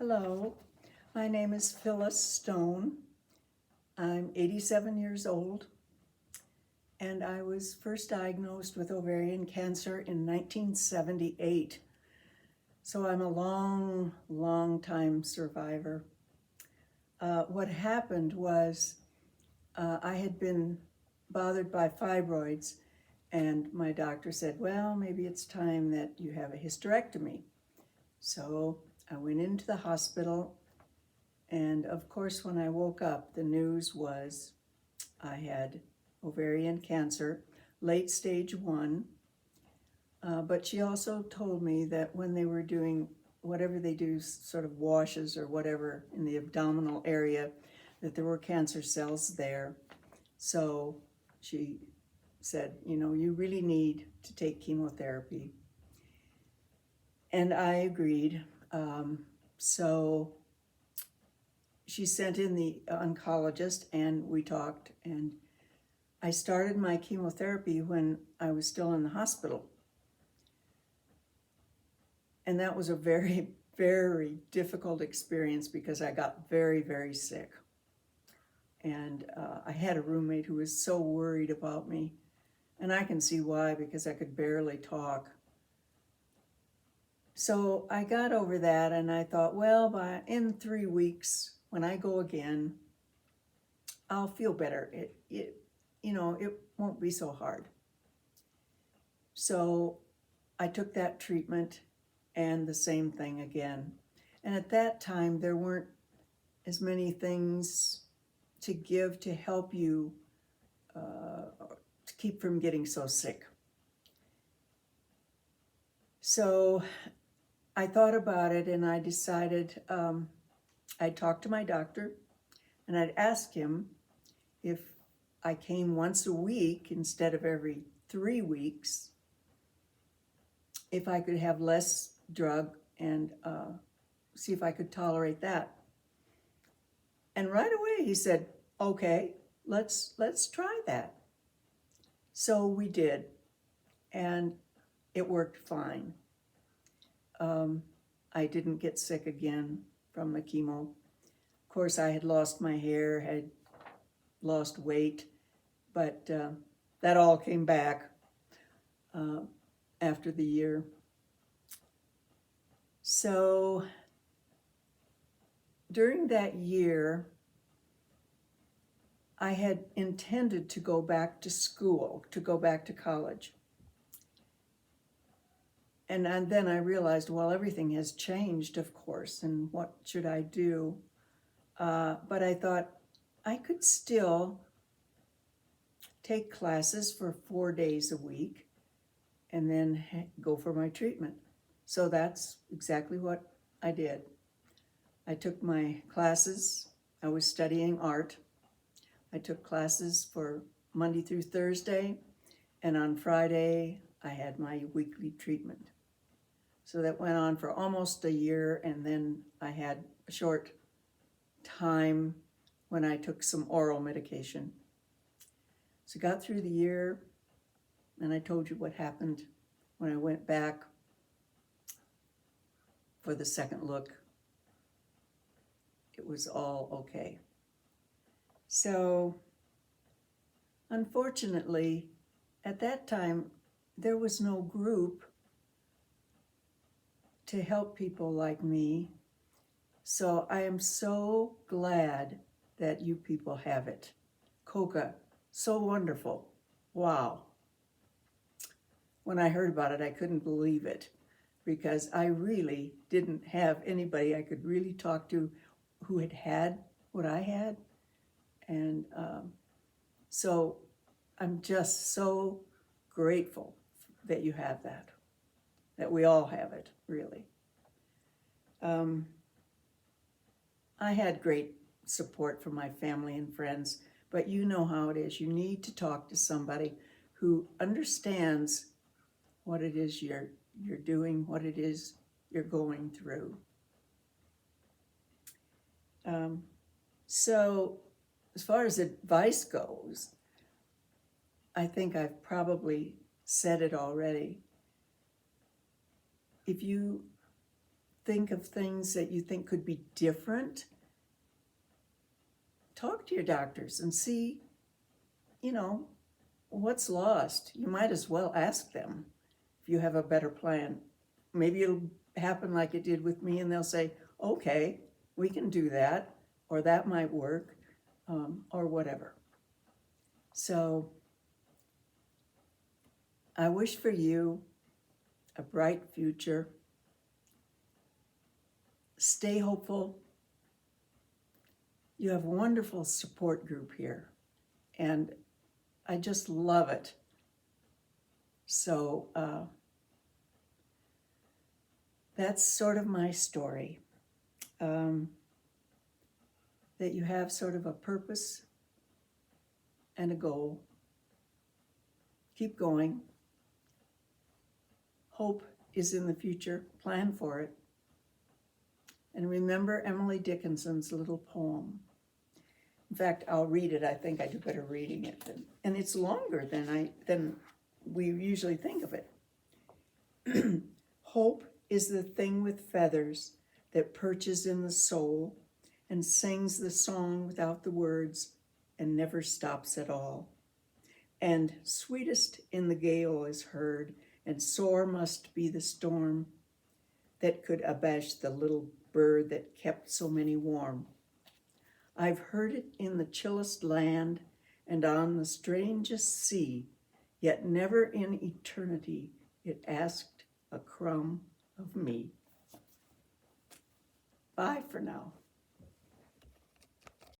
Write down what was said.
Hello, my name is Phyllis Stone. I'm 87 years old, and I was first diagnosed with ovarian cancer in 1978. So I'm a long time survivor. What happened was I had been bothered by fibroids, and my doctor said, well, maybe it's time that you have a hysterectomy. So I went into the hospital, and of course, when I woke up, the news was I had ovarian cancer, late stage 1. But she also told me that when they were doing whatever they do, sort of washes or whatever in the abdominal area, that there were cancer cells there. So she said, you really need to take chemotherapy. And I agreed. So she sent in the oncologist, and we talked, and I started my chemotherapy when I was still in the hospital. And that was a very difficult experience because I got very sick. And I had a roommate who was so worried about me. And I can see why, because I could barely talk. So I got over that, and I thought, well, in 3 weeks, when I go again, I'll feel better. It won't be so hard. So I took that treatment, and the same thing again. And at that time, there weren't as many things to give to help you to keep from getting so sick. So I thought about it, and I decided I'd talk to my doctor, and I'd ask him if I came once a week instead of every 3 weeks, if I could have less drug and see if I could tolerate that. And right away he said, okay, let's try that. So we did, and it worked fine. I didn't get sick again from the chemo. Of course, I had lost my hair, had lost weight, but that all came back after the year. So during that year, I had intended to go back to school, to go back to college. And then I realized, well, everything has changed, of course, and what should I do? But I thought I could still take classes for 4 days a week and then go for my treatment. So that's exactly what I did. I took my classes. I was studying art. I took classes for Monday through Thursday, and on Friday I had my weekly treatment. So that went on for almost a year, and then I had a short time when I took some oral medication. So got through the year, and I told you what happened when I went back for the second look. It was all okay. So, unfortunately, at that time, there was no group to help people like me. So I am so glad that you people have it. COCA, so wonderful. Wow. When I heard about it, I couldn't believe it, because I really didn't have anybody I could really talk to who had what I had. And so I'm just so grateful that you have that we all have it, really. I had great support from my family and friends, but you know how it is. You need to talk to somebody who understands what it is you're doing, what it is you're going through. So as far as advice goes, I think I've probably said it already. If you think of things that you think could be different, talk to your doctors and see, what's lost. You might as well ask them if you have a better plan. Maybe it'll happen like it did with me, and they'll say, okay, we can do that, or that might work, or whatever. So I wish for you a bright future. Stay hopeful. You have a wonderful support group here, and I just love it. So that's sort of my story, that you have sort of a purpose and a goal. Keep going. Hope is in the future. Plan for it. And remember Emily Dickinson's little poem. In fact, I'll read it. I think I do better reading it. And it's longer than we usually think of it. Hope is the thing with feathers that perches in the soul and sings the song without the words and never stops at all. And sweetest in the gale is heard, and sore must be the storm that could abash the little bird that kept so many warm. I've heard it in the chillest land and on the strangest sea, yet never in eternity it asked a crumb of me. Bye for now.